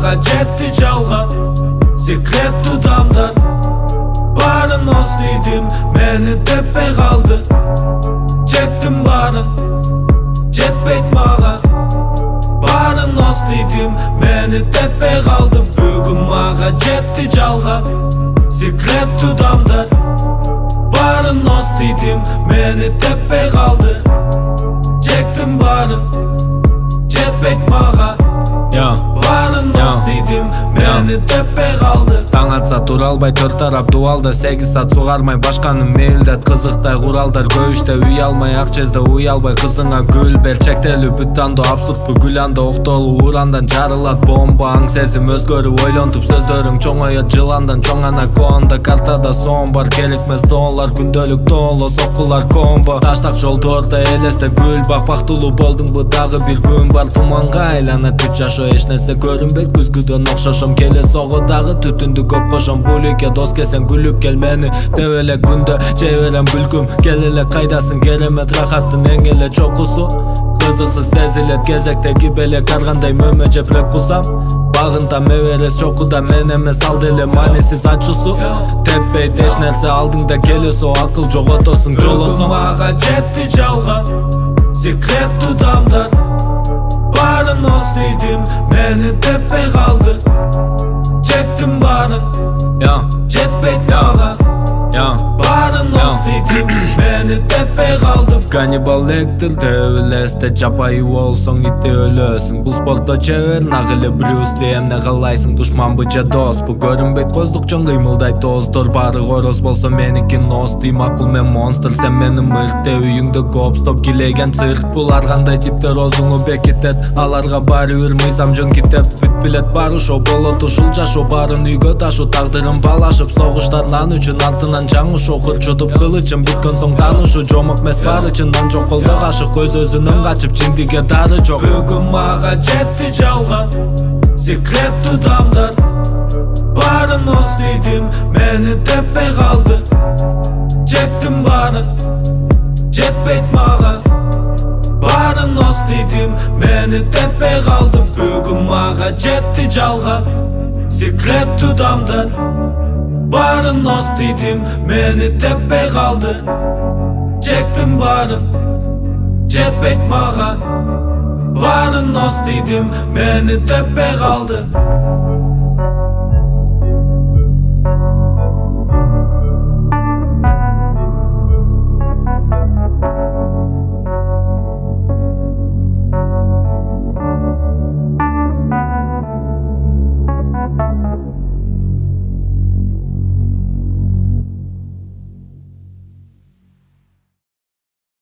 mağa jetdi жалған. Секрет тудамдан барын остидим, мени теппей қалды. Чектім барын, жетпейт маға. Барын остидим, мени теппей қалды. Бүгін маға жетті жалған. Секрет тудамдан барын остидим, мени теппей қалды. Чектім барын, жетпейт маға. Барын остидим, мени теппей қалды. Таң атса тура албай төрт тарап дуалда 8 саат сугармай башканы мейлдет. Кызыктай куралдар көйүштө үй алмай, ак чезде уй албай кызыңа гүл бер. Чектелүү бүттандо абсурдпу гүландо октолуу урандан жарылат бомба. Аң сезим өзгөрүп ойлонтуп сөздөрүң чоңоёт жыландан. Чоң анаконда картада сон бар, керекмес доллар күндөлүк толо соккулар комбо. Таштак жолдордо элесте гүл бак, бактылуу болдуңбу дагы бир күн бар. Туманга айланат бүт жашоо, эч нерсе көрүнбөйт күзгүдөн окшошом. Келе сого дагы түтүндү көп кошом. Буликке дос келсең күлүп кел мени деп эле күндө жей берем күлкүм. Кел эле кайдасың керемет рахаттын эң эле чокусу. Кызыксыз сезилет кезектеги белек аргандай мөмө жепреп кусам. Багында меберес чокуда мен эмес ал деле манисиз ачуусу. Теппейт эч нерсе алдыңда келесо, акыл жоготосуң жолосоң. Мага жетти жалган, секрет тудамдан барын остидим, мени теппей калды. Чектим барын, жетпейт мага. Барын остидим, мени теппей калдым. Каннибал Лектор дөбөлөстө жапайы болсоң итте өлөсүң. Бул спортто чебер нак эле Брюс Ли. Эмне кылайсың, душманбы же доспу? Көрүнбөйт коздук чоң кыймылдайт тооздор. Бары короз болсо меники ности. Макул мен монстр, сен менин мыртте. Үйүңдө гоп-стоп килейген цирк. Булар кандай типтер озуңу бекитет. Аларга баары бир мыйзам жөн китеп. Бүт билет бар ошо болот ушул жашоо. Барын үйгө ташу, тагдырын балашып. Согуштардан үчүн артынан жаңышоо. Кырчытып кылычын бүткөн соң таанышу. Жомок эмес бары чындан жок колдо кашык. Көз өзүнөн качып жиндиге дары жок. Бүгүн мага жетти жалган, секрет тудамдан барын остидим, мени теппей калды. Чектим барын, жетпейт мага. Барын остидим, мени теппей калдым. Бүгүн мага жетти жалган, секрет тудамдан барын остидим, мени теппей калды. Чектим барын, жетпейт мага. Барын остидим, мени теппей калды.